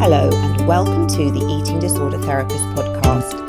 Hello and welcome to the Eating Disorder Therapist podcast.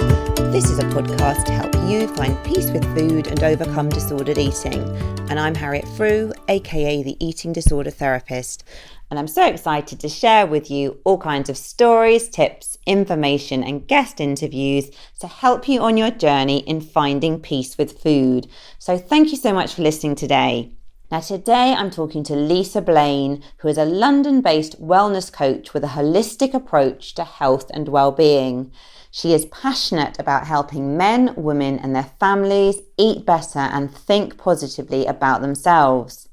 This is a podcast to help you find peace with food and overcome disordered eating. And I'm Harriet Frew, aka the Eating Disorder Therapist. And I'm so excited to share with you all kinds of stories, tips, information and guest interviews to help you on your journey in finding peace with food. So thank you so much for listening today. Now today I'm talking to Lisa Blane, who is a London-based wellness coach with a holistic approach to health and well-being. She is passionate about helping men, women and their families eat better and think positively about themselves.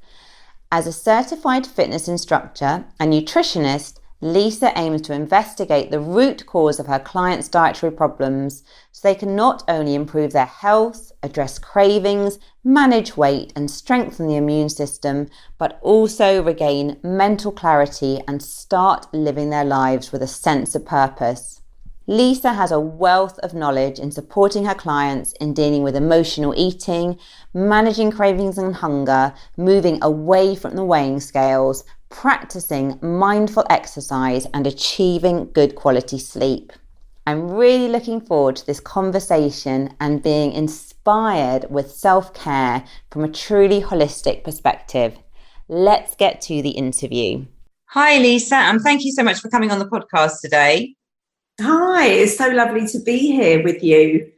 As a certified fitness instructor and nutritionist, Lisa aims to investigate the root cause of her clients' dietary problems so they can not only improve their health, address cravings, manage weight and strengthen the immune system, but also regain mental clarity and start living their lives with a sense of purpose. Lisa has a wealth of knowledge in supporting her clients in dealing with emotional eating, managing cravings and hunger, moving away from the weighing scales, practising mindful exercise and achieving good quality sleep. I'm really looking forward to this conversation and being inspired with self-care from a truly holistic perspective. Let's get to the interview. Hi Lisa, and thank you so much for coming on the podcast today. Hi, it's so lovely to be here with you.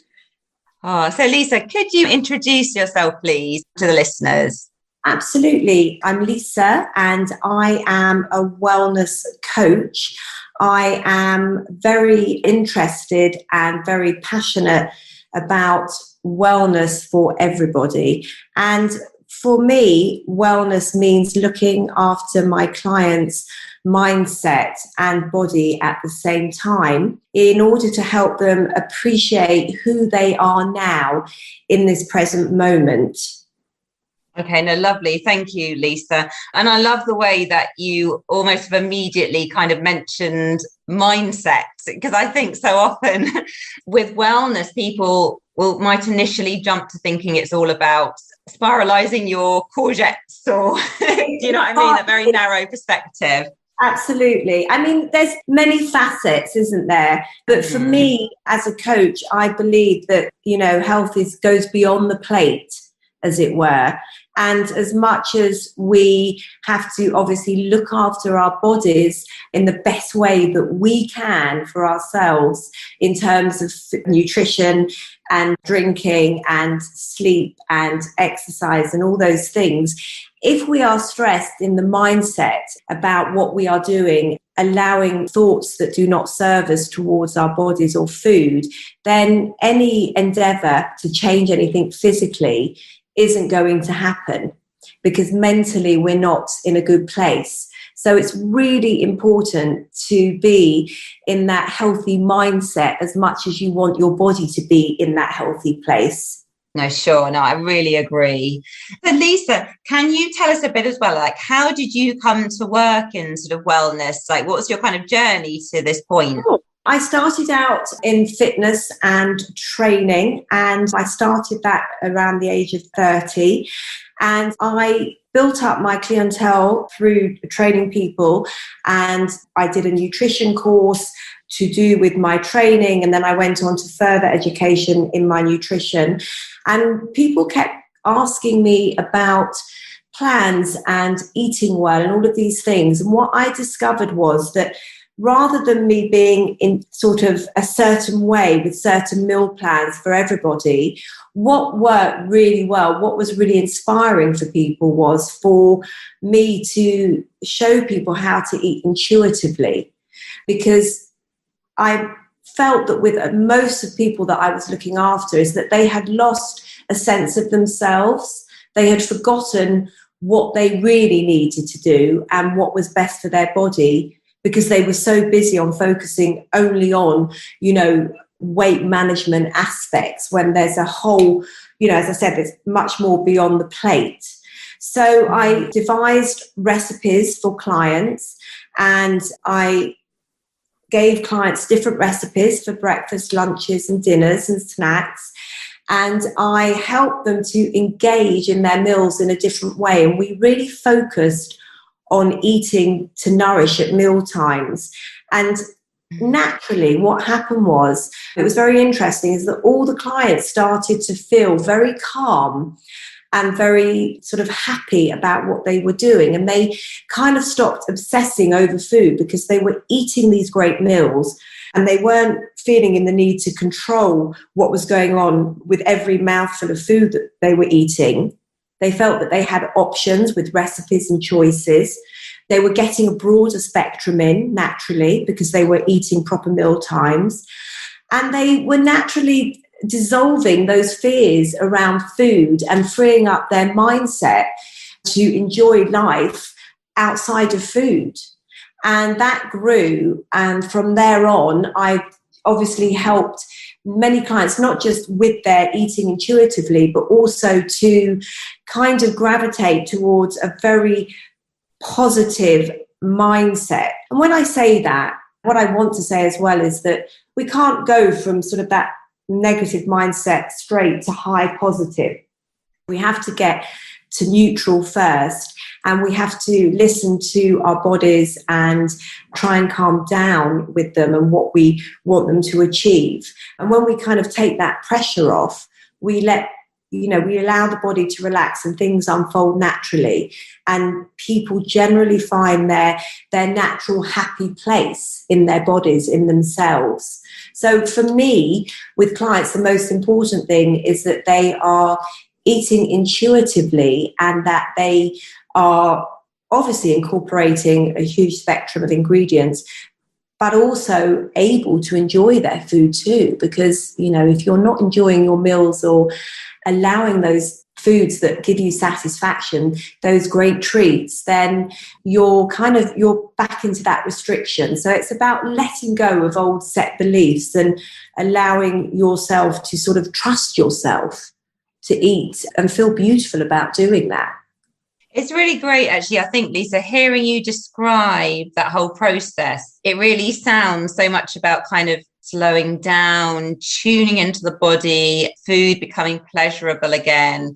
So Lisa, could you introduce yourself please to the listeners? Absolutely. I'm Lisa and I am a wellness coach. I am very interested and very passionate about wellness for everybody. And for me, wellness means looking after my clients' mindset and body at the same time in order to help them appreciate who they are now in this present moment. Okay, no, lovely. Thank you, Lisa. And I love the way that you almost have immediately kind of mentioned mindset, because I think so often with wellness, people might initially jump to thinking it's all about spiralizing your courgettes or, do you know what I mean? A very narrow perspective. Absolutely. I mean, there's many facets, isn't there? But for me, as a coach, I believe that, health goes beyond the plate, as it were. And as much as we have to obviously look after our bodies in the best way that we can for ourselves in terms of nutrition and drinking and sleep and exercise and all those things, if we are stressed in the mindset about what we are doing, allowing thoughts that do not serve us towards our bodies or food, then any endeavour to change anything physically isn't going to happen because mentally we're not in a good place. So it's really important to be in that healthy mindset as much as you want your body to be in that healthy place. No, sure. No, I really agree. So Lisa, can you tell us a bit as well, like how did you come to work in sort of wellness? Like what was your kind of journey to this point? Sure. I started out in fitness and training, and I started that around the age of 30. And I built up my clientele through training people, and I did a nutrition course to do with my training, and then I went on to further education in my nutrition. And people kept asking me about plans and eating well and all of these things. And what I discovered was that rather than me being in sort of a certain way with certain meal plans for everybody, what worked really well, what was really inspiring for people was for me to show people how to eat intuitively. Because I felt that with most of people that I was looking after is that they had lost a sense of themselves. They had forgotten what they really needed to do and what was best for their body, because they were so busy on focusing only on, weight management aspects when there's a whole, as I said, there's much more beyond the plate. So I devised recipes for clients and I gave clients different recipes for breakfast, lunches and dinners and snacks. And I helped them to engage in their meals in a different way. And we really focused on eating to nourish at meal times. And naturally, what happened was, it was very interesting, is that all the clients started to feel very calm and very sort of happy about what they were doing. And they kind of stopped obsessing over food because they were eating these great meals and they weren't feeling in the need to control what was going on with every mouthful of food that they were eating. They felt that they had options with recipes and choices. They were getting a broader spectrum in naturally because they were eating proper meal times. And they were naturally dissolving those fears around food and freeing up their mindset to enjoy life outside of food. And that grew. And from there on, I obviously helped many clients, not just with their eating intuitively, but also to kind of gravitate towards a very positive mindset. And when I say that, what I want to say as well is that we can't go from sort of that negative mindset straight to high positive. We have to get to neutral first, and we have to listen to our bodies and try and calm down with them and what we want them to achieve. And when we kind of take that pressure off, we allow the body to relax and things unfold naturally. And people generally find their natural happy place in their bodies, in themselves. So for me, with clients, the most important thing is that they are eating intuitively and that they are obviously incorporating a huge spectrum of ingredients, but also able to enjoy their food too. Because, if you're not enjoying your meals or allowing those foods that give you satisfaction, those great treats, then you're back into that restriction. So it's about letting go of old set beliefs and allowing yourself to sort of trust yourself to eat and feel beautiful about doing that. It's really great, actually. I think, Lisa, hearing you describe that whole process, it really sounds so much about kind of slowing down, tuning into the body, food becoming pleasurable again,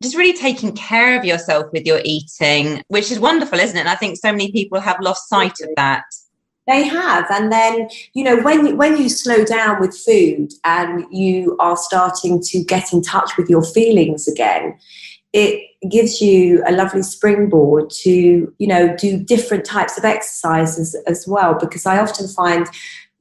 just really taking care of yourself with your eating, which is wonderful, isn't it? And I think so many people have lost sight of that. They have. And then, when you slow down with food and you are starting to get in touch with your feelings again, it gives you a lovely springboard to, do different types of exercises as well. Because I often find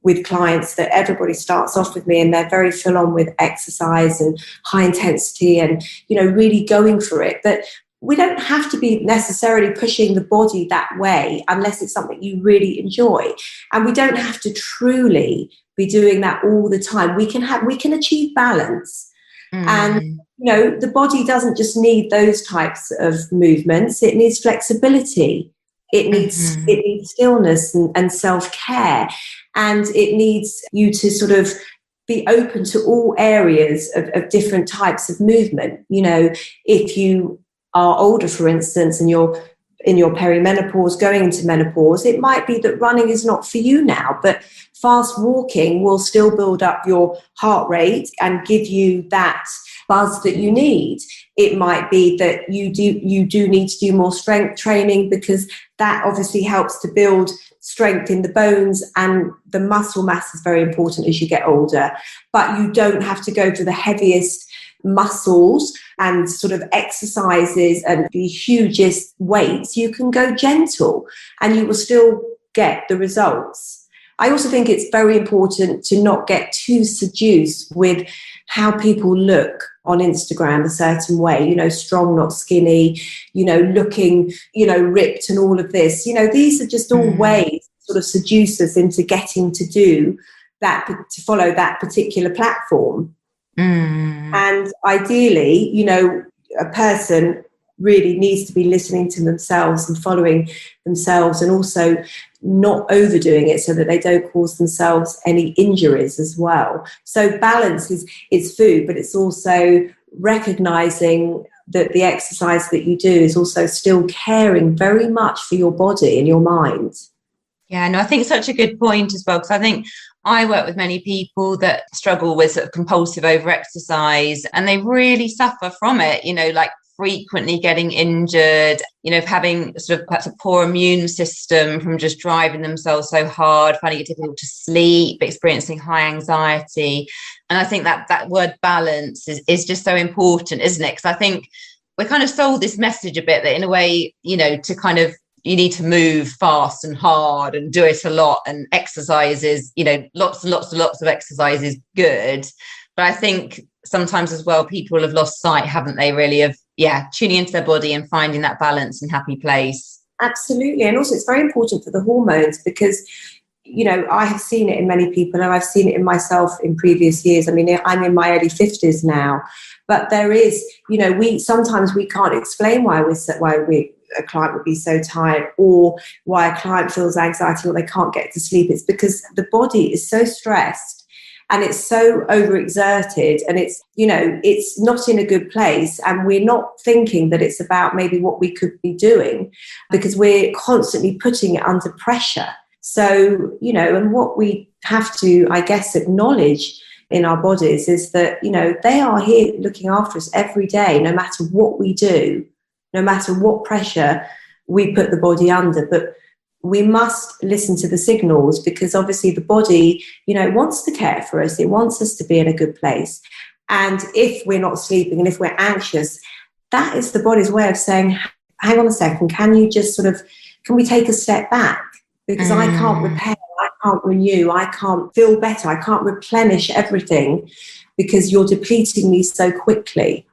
with clients that everybody starts off with me and they're very full on with exercise and high intensity and, really going for it. But we don't have to be necessarily pushing the body that way unless it's something you really enjoy. And we don't have to truly be doing that all the time. We can achieve balance. And, the body doesn't just need those types of movements. It needs flexibility. It needs stillness and self-care. And it needs you to sort of be open to all areas of different types of movement. If you are older, for instance, and you're in your perimenopause, going into menopause, it might be that running is not for you now, but fast walking will still build up your heart rate and give you that buzz that you need. It might be that you do need to do more strength training because that obviously helps to build strength in the bones, and the muscle mass is very important as you get older. But you don't have to go for the heaviest muscles and sort of exercises and the hugest weights. You can go gentle and you will still get the results. I also think it's very important to not get too seduced with how people look on Instagram a certain way, strong, not skinny, looking, ripped and all of this. These are just all ways to sort of seduce us into getting to do that, to follow that particular platform. And ideally, a person really needs to be listening to themselves and following themselves, and also not overdoing it so that they don't cause themselves any injuries as well. So balance is food, but it's also recognizing that the exercise that you do is also still caring very much for your body and your mind. Yeah, no, I think such a good point as well, because I think I work with many people that struggle with sort of compulsive over exercise, and they really suffer from it, like frequently getting injured, having sort of perhaps a poor immune system from just driving themselves so hard, finding it difficult to sleep, experiencing high anxiety. And I think that word balance is just so important, isn't it? Because I think we're kind of sold this message a bit that in a way, to kind of, you need to move fast and hard and do it a lot, and exercise is, lots and lots and lots of exercise is good. But I think sometimes as well, people have lost sight, haven't they, really, of, tuning into their body and finding that balance and happy place. Absolutely. And also it's very important for the hormones because, I have seen it in many people, and I've seen it in myself in previous years. I mean, I'm in my early 50s now, but there is, sometimes we can't explain why a client would be so tired, or why a client feels anxiety or they can't get to sleep. It's because the body is so stressed and it's so overexerted, and it's not in a good place, and we're not thinking that it's about maybe what we could be doing, because we're constantly putting it under pressure. So, and what we have to, I guess, acknowledge in our bodies is that, they are here looking after us every day, no matter what we do, no matter what pressure we put the body under. But we must listen to the signals, because obviously the body, wants to care for us. It wants us to be in a good place. And if we're not sleeping and if we're anxious, that is the body's way of saying, hang on a second, can we take a step back? Because I can't repair, I can't renew, I can't feel better, I can't replenish everything because you're depleting me so quickly.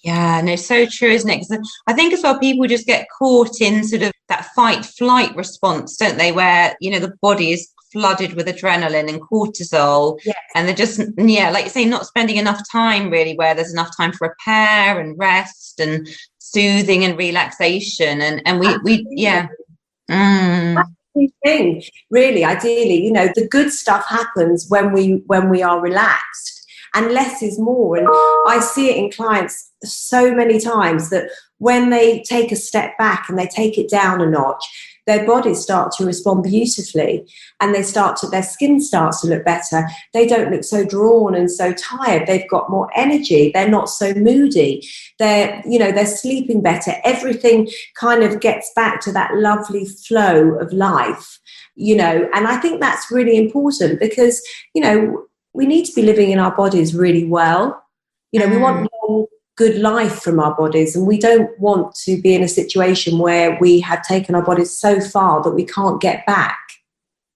Yeah, no, so true, isn't it? Because I think as well, people just get caught in sort of that fight-flight response, don't they? Where, the body is flooded with adrenaline and cortisol. Yes. And they're just, like you say, not spending enough time really where there's enough time for repair and rest and soothing and relaxation. And we yeah. Thing, really, ideally, the good stuff happens when we are relaxed, and less is more. And I see it in clients so many times that when they take a step back and they take it down a notch, their bodies start to respond beautifully, and their skin starts to look better. They don't look so drawn and so tired. They've got more energy. They're not so moody. They're sleeping better. Everything kind of gets back to that lovely flow of life, and I think that's really important because, we need to be living in our bodies really well. We want long, good life from our bodies, and we don't want to be in a situation where we have taken our bodies so far that we can't get back.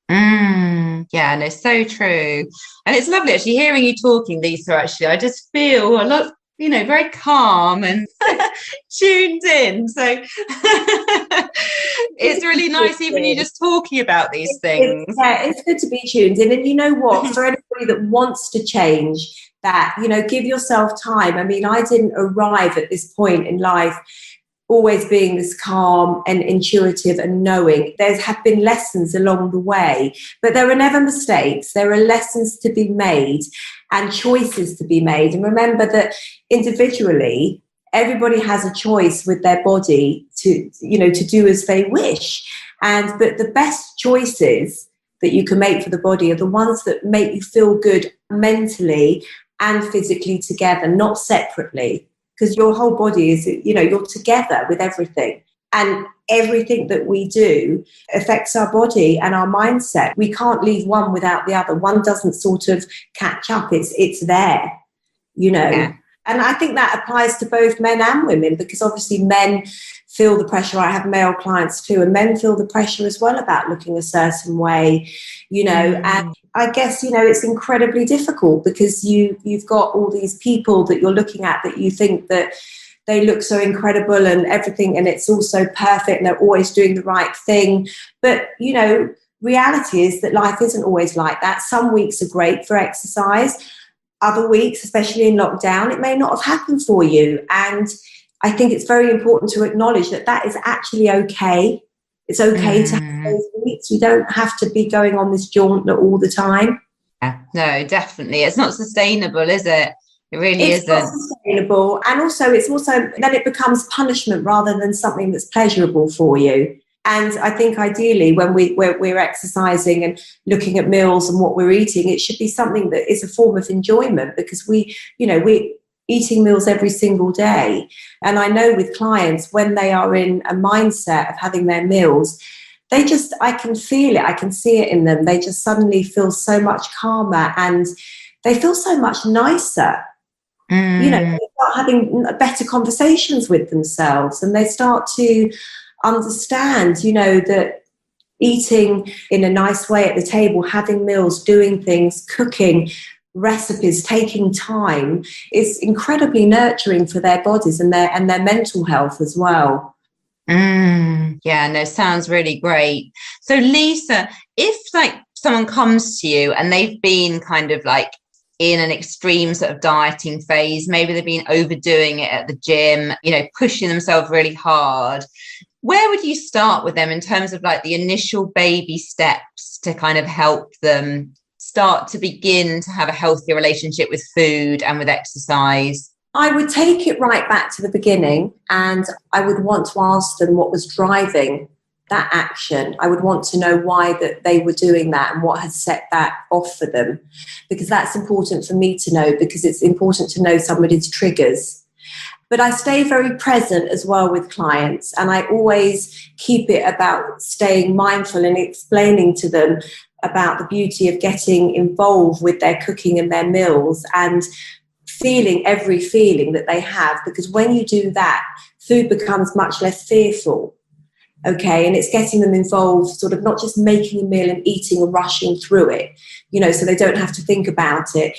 Yeah, no, so true. And it's lovely actually hearing you talking, Lisa. Actually, I just feel a lot, very calm and tuned in. So it's really nice even you just talking about these things. It's good to be tuned in. And you know what, for anybody that wants to change that, give yourself time. I mean, I didn't arrive at this point in life always being this calm and intuitive and knowing. There have been lessons along the way, but there are never mistakes. There are lessons to be made and choices to be made. And remember that individually, everybody has a choice with their body to do as they wish. But the best choices that you can make for the body are the ones that make you feel good mentally and physically together, not separately. Because your whole body is, you're together with everything. And everything that we do affects our body and our mindset. We can't leave one without the other. One doesn't sort of catch up. It's there, Yeah. And I think that applies to both men and women, because obviously men feel the pressure. I have male clients too, and men feel the pressure as well about looking a certain way, and I guess, it's incredibly difficult because you've got all these people that you're looking at that you think that they look so incredible and everything, and it's all so perfect and they're always doing the right thing. But, reality is that life isn't always like that. Some weeks are great for exercise. Other weeks, especially in lockdown, it may not have happened for you. And I think it's very important to acknowledge that is actually okay. It's okay to have those weeks. We don't have to be going on this jaunt all the time. Yeah, no, definitely. It's not sustainable, is it? It really isn't. It's not sustainable. And also, then it becomes punishment rather than something that's pleasurable for you. And I think ideally when we're exercising and looking at meals and what we're eating, it should be something that is a form of enjoyment, because we eating meals every single day. And I know with clients, when they are in a mindset of having their meals, I can feel it, I can see it in them. They just suddenly feel so much calmer and they feel so much nicer. They start having better conversations with themselves, and they start to understand, that eating in a nice way at the table, having meals, doing things, cooking, recipes, taking time is incredibly nurturing for their bodies and their mental health as well. Yeah, no, sounds really great. So Lisa, if someone comes to you and they've been kind of in an extreme sort of dieting phase, maybe they've been overdoing it at the gym, pushing themselves really hard, where would you start with them in terms of the initial baby steps to kind of help them start to begin to have a healthier relationship with food and with exercise? I would take it right back to the beginning, and I would want to ask them what was driving that action. I would want to know why that they were doing that and what had set that off for them, because that's important for me to know, because it's important to know somebody's triggers. But I stay very present as well with clients, and I always keep it about staying mindful and explaining to them about the beauty of getting involved with their cooking and their meals and feeling every feeling that they have, because when you do that, food becomes much less fearful. Okay, and it's getting them involved, sort of not just making a meal and eating and rushing through it, so they don't have to think about it.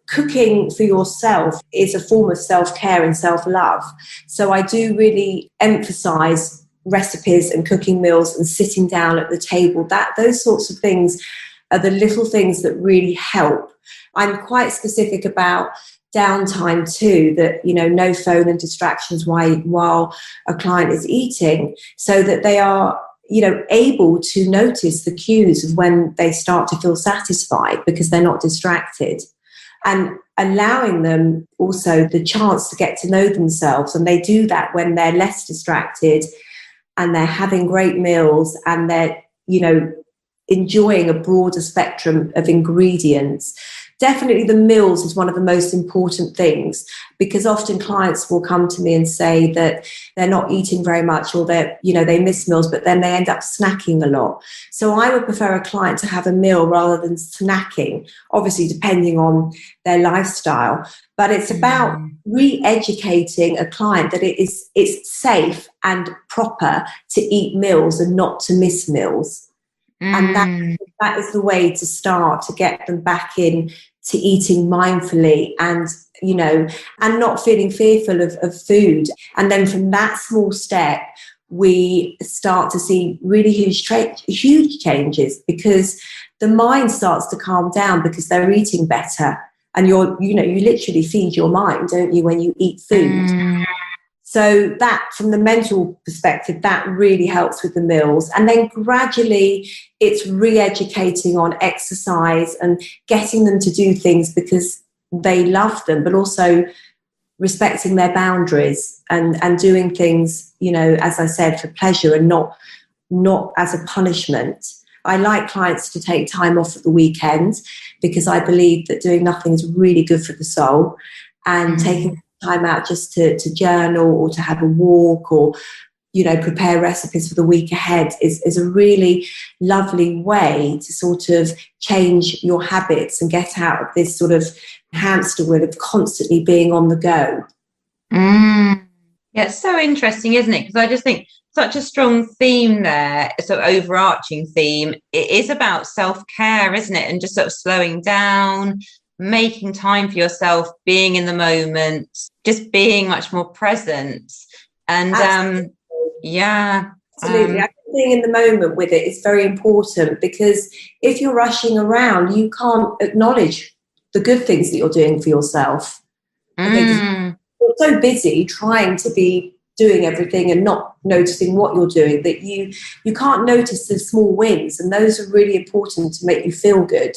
Cooking for yourself is a form of self-care and self-love. So I do really emphasize recipes and cooking meals and sitting down at the table. Those sorts of things are the little things that really help. I'm quite specific about downtime too, that no phone and distractions while a client is eating, so that they are able to notice the cues of when they start to feel satisfied because they're not distracted, and allowing them also the chance to get to know themselves. And they do that when they're less distracted and they're having great meals and they're enjoying a broader spectrum of ingredients. Definitely the meals is one of the most important things, because often clients will come to me and say that they're not eating very much, or they miss meals, but then they end up snacking a lot. So I would prefer a client to have a meal rather than snacking, obviously depending on their lifestyle. But it's about re-educating a client that it's safe and proper to eat meals and not to miss meals. And that is the way to start, to get them back in to eating mindfully and not feeling fearful of food. And then from that small step, we start to see really huge changes, because the mind starts to calm down because they're eating better. And you literally feed your mind, don't you, when you eat food? So that, from the mental perspective, that really helps with the meals. And then gradually it's re-educating on exercise and getting them to do things because they love them, but also respecting their boundaries and doing things, as I said, for pleasure and not as a punishment. I like clients to take time off at the weekend, because I believe that doing nothing is really good for the soul, and taking time out just to journal or to have a walk or prepare recipes for the week ahead is a really lovely way to sort of change your habits and get out of this sort of hamster wheel of constantly being on the go. Yeah, it's so interesting, isn't it? Because I just think such a strong theme there, so overarching theme. It is about self-care, isn't it? And just sort of slowing down, making time for yourself, being in the moment, just being much more present. And Absolutely. Absolutely. I think being in the moment with it is very important, because if you're rushing around, you can't acknowledge the good things that you're doing for yourself. You're so busy trying to be doing everything and not noticing what you're doing that you can't notice the small wins, and those are really important to make you feel good.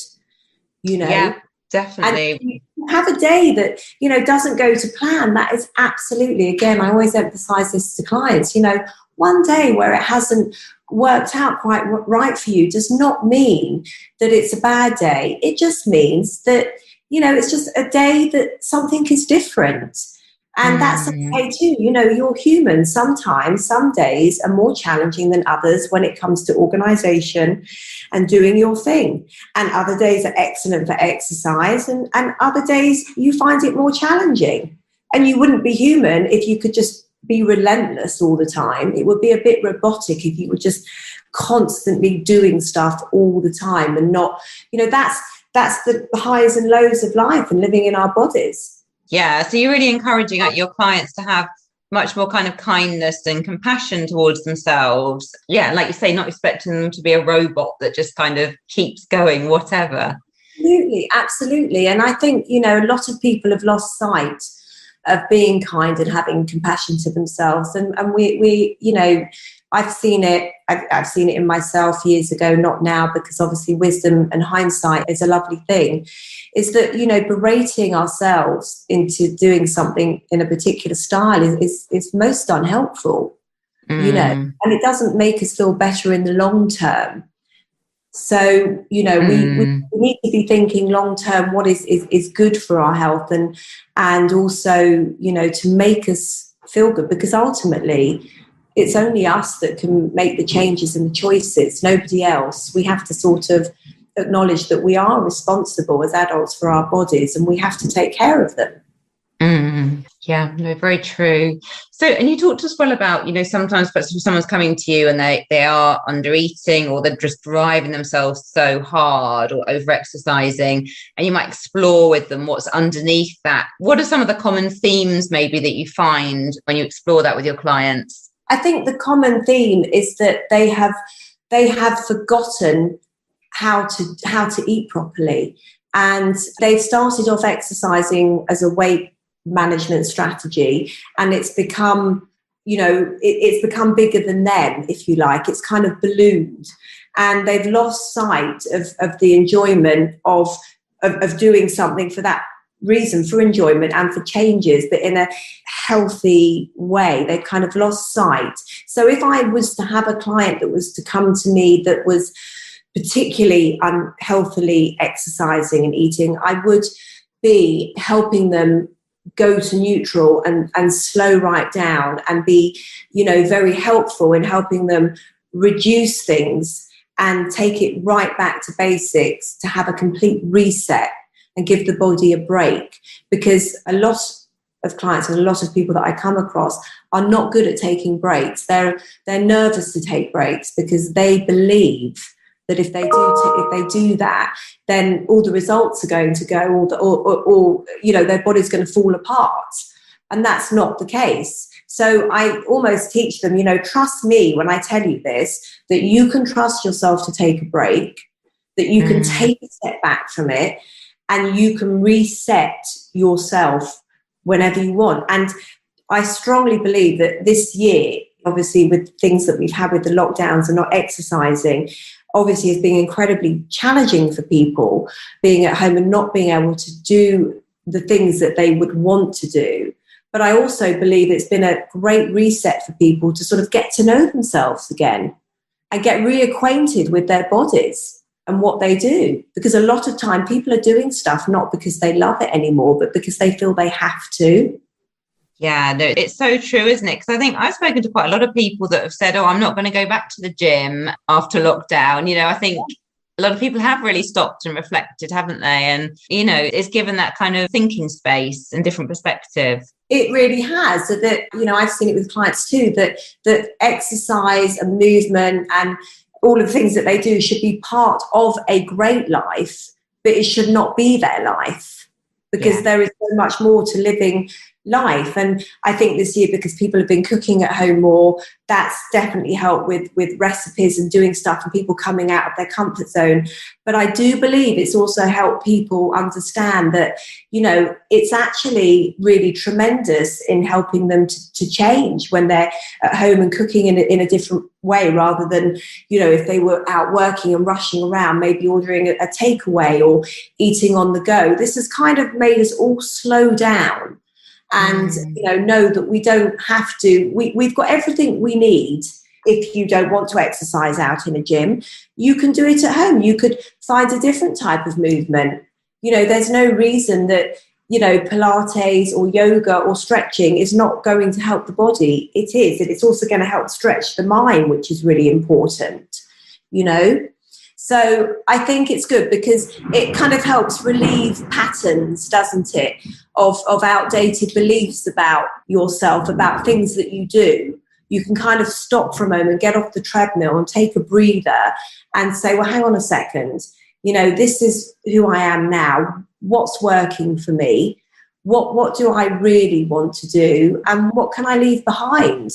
Yeah, definitely. And you have a day that doesn't go to plan. That is absolutely, again, I always emphasize this to clients, one day where it hasn't worked out quite right for you does not mean that it's a bad day. It just means that it's just a day that something is different. And that's okay too. You're human. Sometimes, some days are more challenging than others when it comes to organisation and doing your thing. And other days are excellent for exercise, and other days you find it more challenging. And you wouldn't be human if you could just be relentless all the time. It would be a bit robotic if you were just constantly doing stuff all the time and not, that's the highs and lows of life and living in our bodies. Yeah, so you're really encouraging your clients to have much more kind of kindness and compassion towards themselves. Yeah, like you say, not expecting them to be a robot that just kind of keeps going, whatever. Absolutely. And I think, a lot of people have lost sight of being kind and having compassion to themselves. And we I've seen it in myself years ago, not now, because obviously wisdom and hindsight is a lovely thing, is that, berating ourselves into doing something in a particular style is most unhelpful, and it doesn't make us feel better in the long term. So, we need to be thinking long term, what is good for our health and also, to make us feel good, because ultimately it's only us that can make the changes and the choices, nobody else. We have to sort of acknowledge that we are responsible as adults for our bodies and we have to take care of them. Yeah, no, very true. So, and you talked as well about, sometimes someone's coming to you and they are under eating, or they're just driving themselves so hard or over exercising, and you might explore with them what's underneath that. What are some of the common themes maybe that you find when you explore that with your clients? I think the common theme is that they have forgotten how to eat properly, and they've started off exercising as a weight management strategy, and it's become it's become bigger than them, if you like. It's kind of ballooned, and they've lost sight of the enjoyment of doing something for that reason, for enjoyment and for changes, but in a healthy way. They've kind of lost sight. So if I was to have a client that was to come to me that was particularly unhealthily exercising and eating, I would be helping them go to neutral and slow right down, and be, very helpful in helping them reduce things and take it right back to basics, to have a complete reset and give the body a break. Because a lot of clients and a lot of people that I come across are not good at taking breaks. They're nervous to take breaks because they believe that if they do that, then all the results are going to go, or their body's going to fall apart, and that's not the case. So I almost teach them, trust me when I tell you this, that you can trust yourself to take a break, that you can take a step back from it, and you can reset yourself whenever you want. And I strongly believe that this year, obviously with things that we've had with the lockdowns and not exercising, obviously has been incredibly challenging for people, being at home and not being able to do the things that they would want to do. But I also believe it's been a great reset for people to sort of get to know themselves again and get reacquainted with their bodies and what they do. Because a lot of time people are doing stuff not because they love it anymore, but because they feel they have to. Yeah, no, it's so true, isn't it? Because I think I've spoken to quite a lot of people that have said, I'm not going to go back to the gym after lockdown. I think a lot of people have really stopped and reflected, haven't they? And, it's given that kind of thinking space and different perspective. It really has. So that, I've seen it with clients too, that exercise and movement and all of the things that they do should be part of a great life, but it should not be their life, because there is so much more to living life. And I think this year, because people have been cooking at home more, that's definitely helped with recipes and doing stuff and people coming out of their comfort zone. But I do believe it's also helped people understand that, it's actually really tremendous in helping them to change when they're at home and cooking in a different way, rather than, if they were out working and rushing around, maybe ordering a takeaway or eating on the go. This has kind of made us all slow down and know that we don't have to, we've got everything we need. If you don't want to exercise out in a gym, you can do it at home. You could find a different type of movement. there's no reason that, Pilates or yoga or stretching is not going to help the body. It is. And it's also going to help stretch the mind, which is really important, So I think it's good because it kind of helps relieve patterns, doesn't it, of outdated beliefs about yourself, about things that you do. You can kind of stop for a moment, get off the treadmill and take a breather and say, well, hang on a second. This is who I am now. What's working for me? What do I really want to do? And what can I leave behind?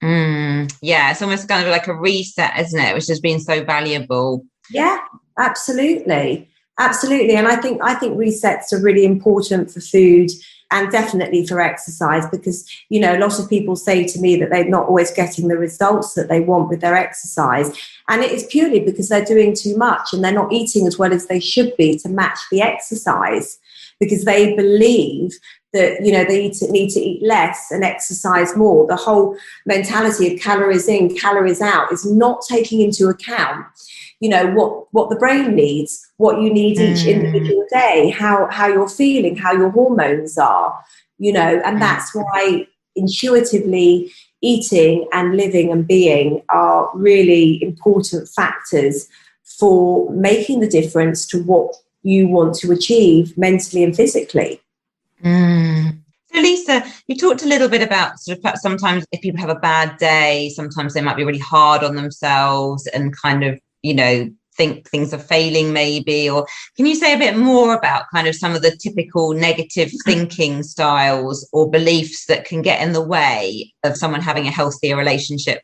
Yeah, it's almost kind of like a reset, isn't it? Which has been so valuable. Yeah, absolutely. Absolutely. And I think resets are really important for food and definitely for exercise because, a lot of people say to me that they're not always getting the results that they want with their exercise. And it is purely because they're doing too much and they're not eating as well as they should be to match the exercise because they believe that, they need to eat less and exercise more. The whole mentality of calories in, calories out is not taking into account what the brain needs, what you need each individual day, how you're feeling, how your hormones are, and that's why intuitively eating and living and being are really important factors for making the difference to what you want to achieve mentally and physically. So Lisa, you talked a little bit about sort of sometimes if people have a bad day, sometimes they might be really hard on themselves and kind of, think things are failing maybe, or can you say a bit more about kind of some of the typical negative thinking styles or beliefs that can get in the way of someone having a healthier relationship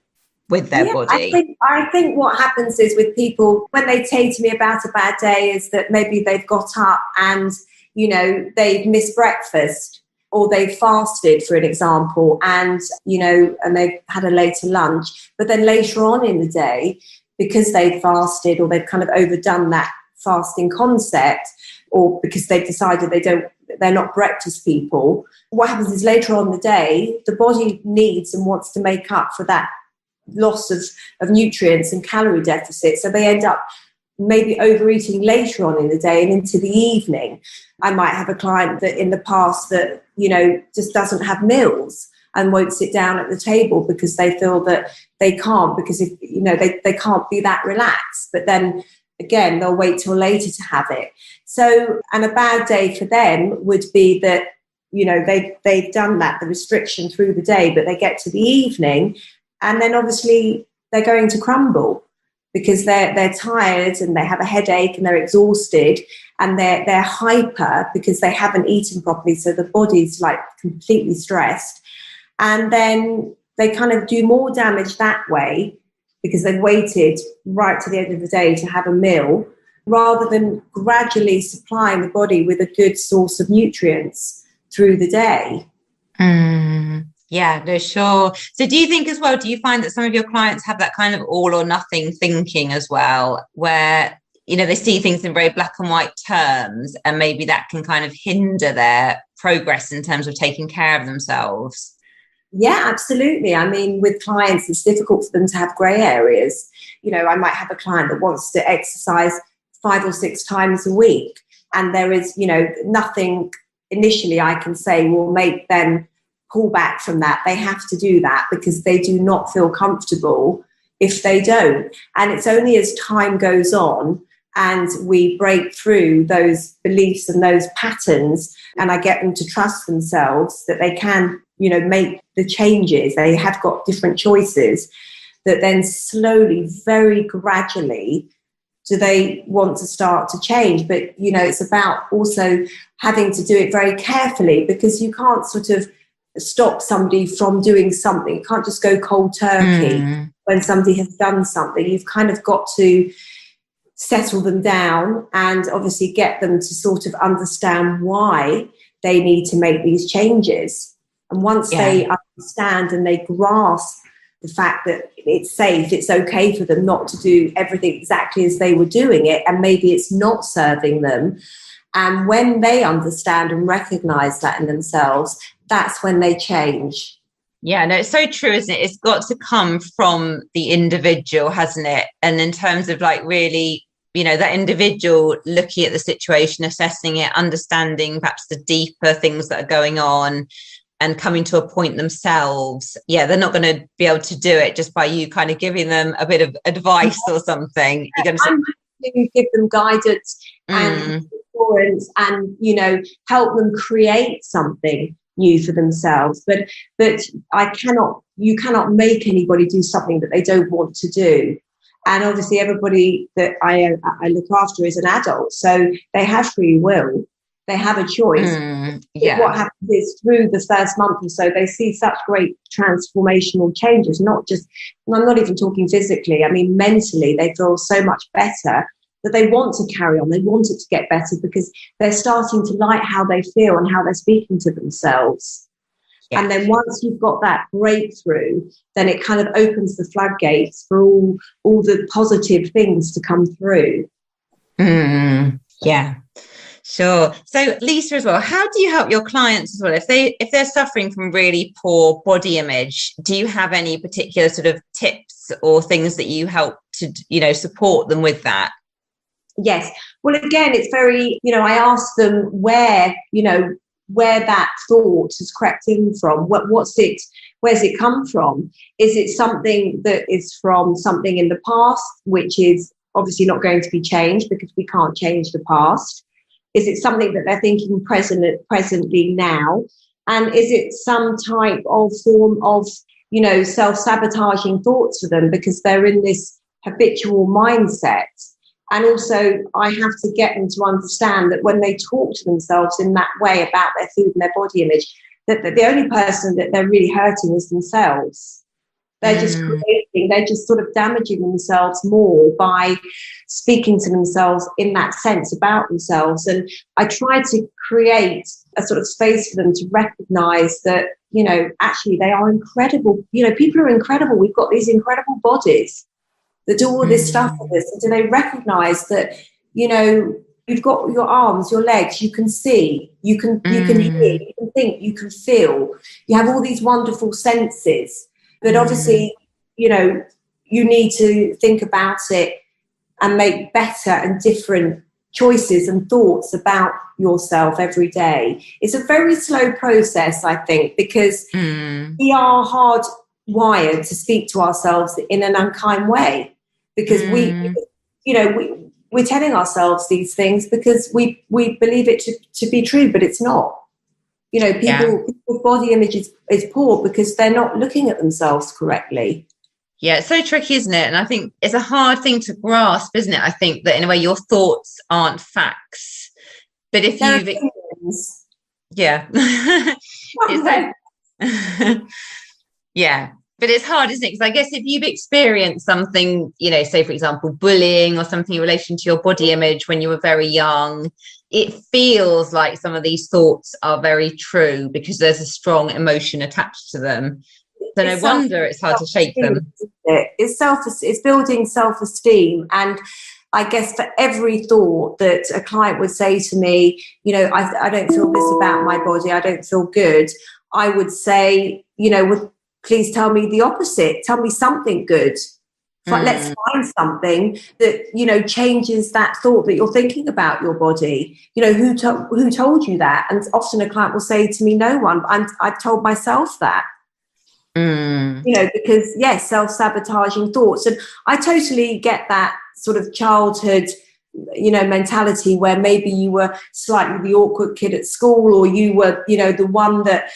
with their body? I think what happens is with people, when they say to me about a bad day, is that maybe they've got up and, they've missed breakfast or they've fasted, for an example, and, and they've had a later lunch. But then later on in the day, because they've fasted or they've kind of overdone that fasting concept, or because they've decided they're not breakfast people, what happens is later on in the day, the body needs and wants to make up for that loss of nutrients and calorie deficit. So they end up maybe overeating later on in the day and into the evening. I might have a client that in the past that, just doesn't have meals and won't sit down at the table because they feel that they can't, because if they can't be that relaxed. But then again, they'll wait till later to have it. So, and a bad day for them would be that, they've done that, the restriction through the day, but they get to the evening and then obviously they're going to crumble because they're tired and they have a headache and they're exhausted and they're hyper because they haven't eaten properly. So the body's like completely stressed. And then they kind of do more damage that way because they've waited right to the end of the day to have a meal rather than gradually supplying the body with a good source of nutrients through the day. Yeah, no, sure. So do you think as well, do you find that some of your clients have that kind of all or nothing thinking as well, where, they see things in very black and white terms and maybe that can kind of hinder their progress in terms of taking care of themselves? Yeah, absolutely. I mean, with clients, it's difficult for them to have grey areas. I might have a client that wants to exercise 5 or 6 times a week. And there is, nothing initially I can say will make them pull back from that. They have to do that because they do not feel comfortable if they don't. And it's only as time goes on and we break through those beliefs and those patterns and I get them to trust themselves that they can, make the changes. They have got different choices that then slowly, very gradually, do they want to start to change. But, it's about also having to do it very carefully because you can't sort of stop somebody from doing something. You can't just go cold turkey when somebody has done something. You've kind of got to settle them down and obviously get them to sort of understand why they need to make these changes. And once they understand and they grasp the fact that it's safe, it's okay for them not to do everything exactly as they were doing it, and maybe it's not serving them. And when they understand and recognize that in themselves, that's when they change. Yeah, no, it's so true, isn't it? It's got to come from the individual, hasn't it? And in terms of like really that individual looking at the situation, assessing it, understanding perhaps the deeper things that are going on, and coming to a point themselves. Yeah, they're not going to be able to do it just by you kind of giving them a bit of advice or something. You're going to give them guidance and assurance, and help them create something new for themselves. But you cannot make anybody do something that they don't want to do. And obviously everybody that I look after is an adult, so they have free will. They have a choice. What happens is, through the first month or so, they see such great transformational changes, and I'm not even talking physically, I mean mentally. They feel so much better that they want to carry on. They want it to get better because they're starting to like how they feel and how they're speaking to themselves. Yeah. And then once you've got that breakthrough, then it kind of opens the floodgates for all the positive things to come through. Yeah. Sure. So Lisa, as well, how do you help your clients as well? If they're suffering from really poor body image, do you have any particular sort of tips or things that you help to, support them with that? Yes. Well, again, it's very, I ask them where that thought has crept in from. Where's it come from? Is it something that is from something in the past, which is obviously not going to be changed because we can't change the past? Is it something that they're thinking presently now? And is it some type of form of, self-sabotaging thoughts for them because they're in this habitual mindset? And also, I have to get them to understand that when they talk to themselves in that way about their food and their body image, that the only person that they're really hurting is themselves. They're they're just sort of damaging themselves more by speaking to themselves in that sense about themselves. And I try to create a sort of space for them to recognize that, actually they are incredible. People are incredible. We've got these incredible bodies that do all this stuff with us. And do they recognize that, you've got your arms, your legs, you can see, you can hear, you can think, you can feel. You have all these wonderful senses. But obviously, you need to think about it and make better and different choices and thoughts about yourself every day. It's a very slow process, I think, because we are hardwired to speak to ourselves in an unkind way, because we're telling ourselves these things because we believe it to be true, but it's not. People's body image is poor because they're not looking at themselves correctly. Yeah, it's so tricky, isn't it? And I think it's a hard thing to grasp, isn't it? I think that in a way your thoughts aren't facts. But if They're you've... opinions. Yeah. Yeah. But it's hard, isn't it? Because I guess if you've experienced something, say, for example, bullying or something in relation to your body image when you were very young, it feels like some of these thoughts are very true because there's a strong emotion attached to them. So no wonder it's hard to shake them. It's building self-esteem. And I guess for every thought that a client would say to me, I don't feel this about my body, I don't feel good, I would say, please tell me the opposite. Tell me something good. Let's find something that, changes that thought that you're thinking about your body. Who told you that? And often a client will say to me, no one. I've told myself that. Because, yes, self-sabotaging thoughts. And I totally get that sort of childhood, mentality where maybe you were slightly the awkward kid at school, or you were, the one that,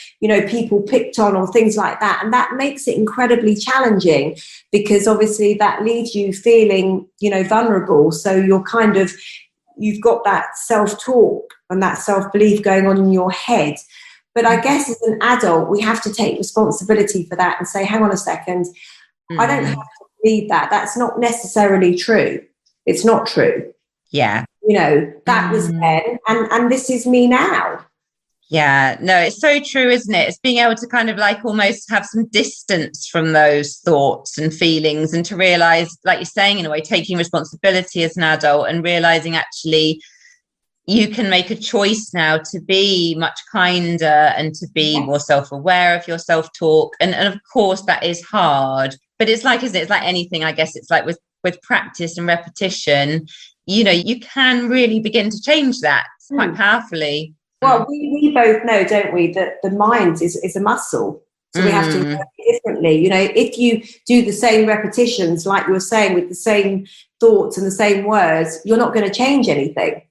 people picked on, or things like that. And that makes it incredibly challenging because obviously that leaves you feeling, vulnerable. So you've got that self-talk and that self-belief going on in your head. But I guess as an adult, we have to take responsibility for that and say, hang on a second, I don't have to believe that. That's not necessarily true. It's not true. Yeah. That was then, and this is me now. Yeah, no, it's so true, isn't it? It's being able to kind of like almost have some distance from those thoughts and feelings, and to realize, like you're saying, in a way, taking responsibility as an adult and realizing actually you can make a choice now to be much kinder and to be more self-aware of your self-talk. And of course that is hard, but it's like, isn't it? It's like anything, I guess. It's like with practice and repetition, you can really begin to change that quite powerfully. Well, we both know, don't we, that the mind is a muscle. So we have to work it differently. If you do the same repetitions, like you were saying, with the same thoughts and the same words, you're not going to change anything.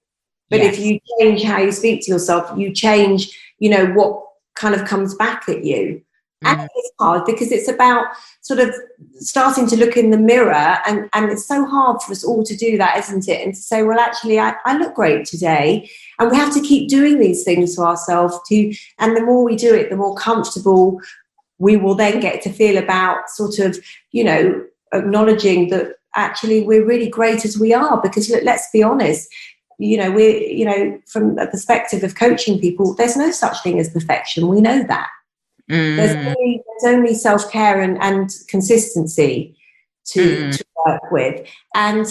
But if you change how you speak to yourself, you change, what kind of comes back at you. And it's hard because it's about sort of starting to look in the mirror, and it's so hard for us all to do that, isn't it? And to say, well, actually, I look great today. And we have to keep doing these things to ourselves and the more we do it, the more comfortable we will then get to feel about sort of, acknowledging that actually we're really great as we are. Because let's be honest, we're, from a perspective of coaching people, there's no such thing as perfection. We know that. There's only self-care and consistency to work with. And,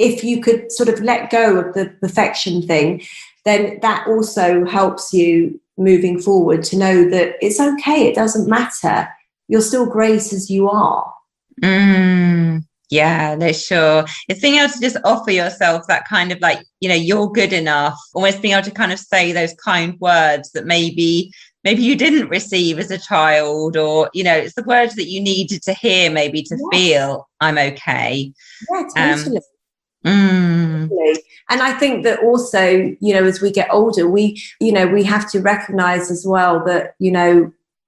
if you could sort of let go of the perfection thing, then that also helps you moving forward to know that it's okay. It doesn't matter. You're still great as you are. Yeah, no, sure. It's being able to just offer yourself that kind of like, you're good enough, almost being able to kind of say those kind words that maybe you didn't receive as a child, or, it's the words that you needed to hear, maybe to feel I'm okay. Yeah, totally. And I think that also, as we get older, we have to recognize as well that,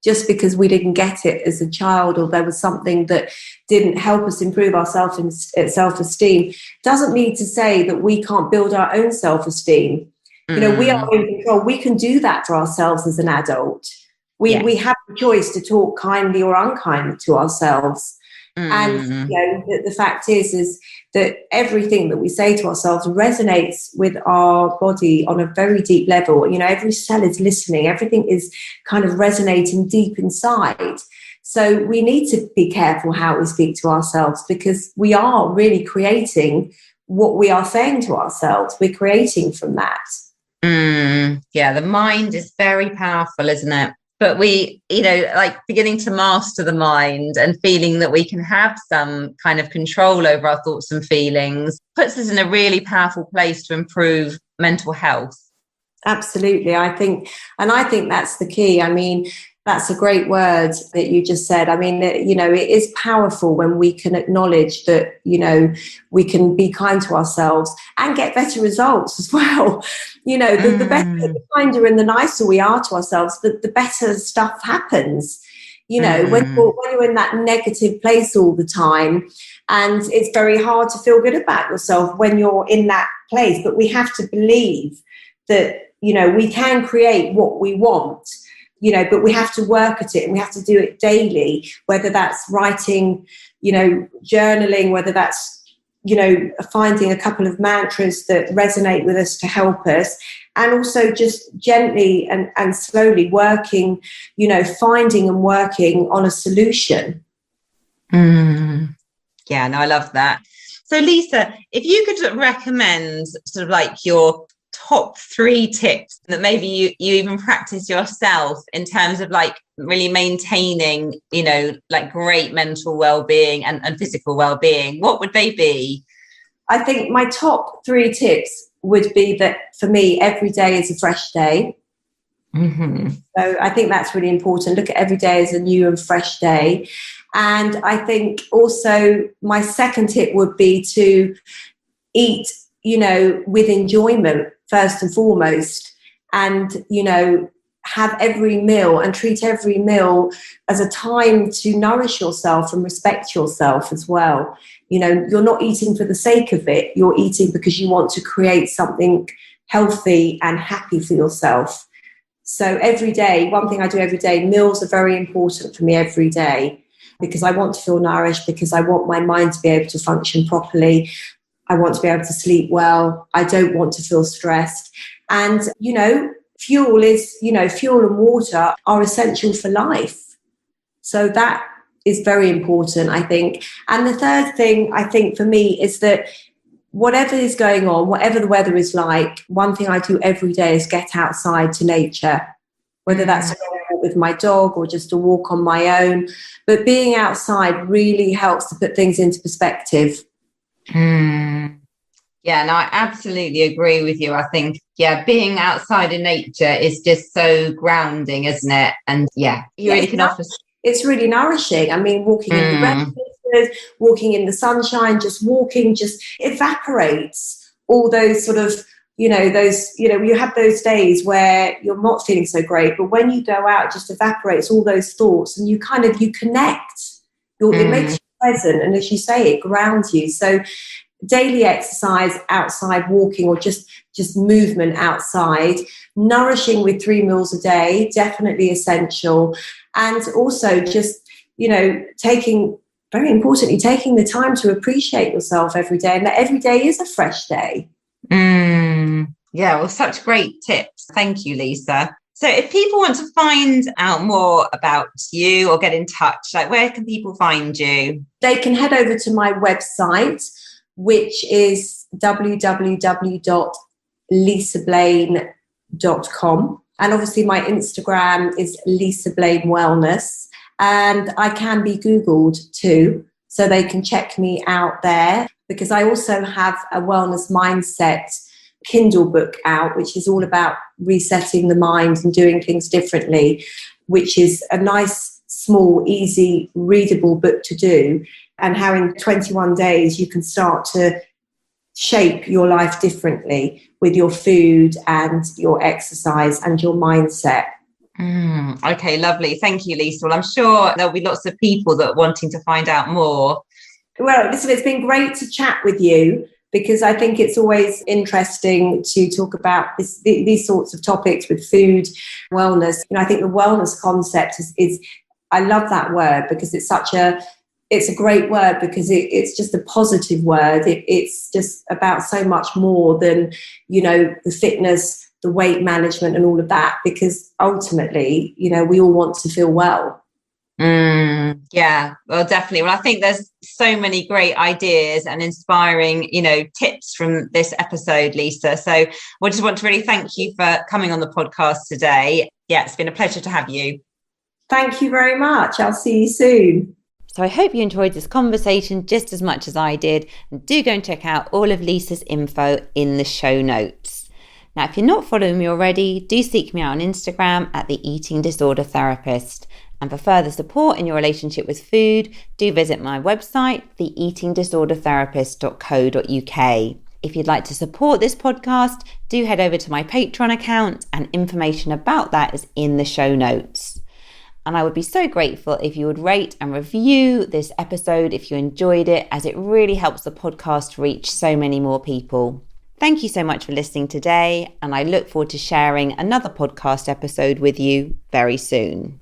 just because we didn't get it as a child, or there was something that didn't help us improve our self-esteem, doesn't mean to say that we can't build our own self-esteem. We are in control. We can do that for ourselves as an adult. We have the choice to talk kindly or unkindly to ourselves. And the fact is that everything that we say to ourselves resonates with our body on a very deep level. Every cell is listening. Everything is kind of resonating deep inside. So we need to be careful how we speak to ourselves, because we are really creating what we are saying to ourselves. We're creating from that. Yeah, the mind is very powerful, isn't it? But we, like beginning to master the mind and feeling that we can have some kind of control over our thoughts and feelings puts us in a really powerful place to improve mental health. Absolutely. I think that's the key. I mean, that's a great word that you just said. I mean, it is powerful when we can acknowledge that, we can be kind to ourselves and get better results as well. The better, the kinder and the nicer we are to ourselves, the better stuff happens. When you're in that negative place all the time, and it's very hard to feel good about yourself when you're in that place. But we have to believe that, we can create what we want. But we have to work at it, and we have to do it daily, whether that's writing, journaling, whether that's, finding a couple of mantras that resonate with us to help us, and also just gently and slowly working, finding and working on a solution. Yeah, no, I love that. So Lisa, if you could recommend sort of like your top 3 tips that maybe you even practice yourself in terms of like really maintaining, like great mental well-being and physical well-being, what would they be? I think my top 3 tips would be that for me, every day is a fresh day. So I think that's really important. Look at every day as a new and fresh day. And I think also my second tip would be to eat, with enjoyment first and foremost, and, have every meal and treat every meal as a time to nourish yourself and respect yourself as well. You're not eating for the sake of it. You're eating because you want to create something healthy and happy for yourself. So every day, one thing I do every day, meals are very important for me every day, because I want to feel nourished, because I want my mind to be able to function properly. I want to be able to sleep well. I don't want to feel stressed. And, fuel and water are essential for life. So that is very important, I think. And the third thing, I think, for me is that whatever is going on, whatever the weather is like, one thing I do every day is get outside to nature, whether that's a walk with my dog or just a walk on my own. But being outside really helps to put things into perspective. Yeah, no, I absolutely agree with you. I think, yeah, being outside in nature is just so grounding, isn't it? And yeah, you really can offer. It's really nourishing. I mean, walking in the Mm, rain, walking in the sunshine, just walking just evaporates all those sort of, you have those days where you're not feeling so great, but when you go out, it just evaporates all those thoughts and you connect. It makes you present. And as you say, it grounds you. So daily exercise outside, walking, or just movement outside, nourishing with 3 meals a day, definitely essential. And also just, very importantly, taking the time to appreciate yourself every day, and that every day is a fresh day. Yeah, well, such great tips. Thank you, Lisa. So if people want to find out more about you or get in touch, like where can people find you? They can head over to my website, which is www.lisablane.com. And obviously my Instagram is Lisa Blane Wellness. And I can be Googled too, so they can check me out there, because I also have a wellness mindset Kindle book out, which is all about resetting the mind and doing things differently, which is a nice, small, easy, readable book to do. And how in 21 days you can start to shape your life differently with your food and your exercise and your mindset. Okay, lovely. Thank you, Lisa. Well, I'm sure there'll be lots of people that are wanting to find out more. Well, listen, it's been great to chat with you, because I think it's always interesting to talk about these sorts of topics with food, wellness. I think the wellness concept is I love that word, because it's a great word, because it's just a positive word. It's just about so much more than, the fitness, the weight management and all of that, because ultimately, we all want to feel well. Yeah, well, definitely. Well, I think there's so many great ideas and inspiring, tips from this episode, Lisa. So we just want to really thank you for coming on the podcast today. Yeah, it's been a pleasure to have you. Thank you very much. I'll see you soon. So I hope you enjoyed this conversation just as much as I did. And do go and check out all of Lisa's info in the show notes. Now, if you're not following me already, do seek me out on Instagram at The Eating Disorder Therapist. And for further support in your relationship with food, do visit my website, theeatingdisordertherapist.co.uk. If you'd like to support this podcast, do head over to my Patreon account, and information about that is in the show notes. And I would be so grateful if you would rate and review this episode if you enjoyed it, as it really helps the podcast reach so many more people. Thank you so much for listening today, and I look forward to sharing another podcast episode with you very soon.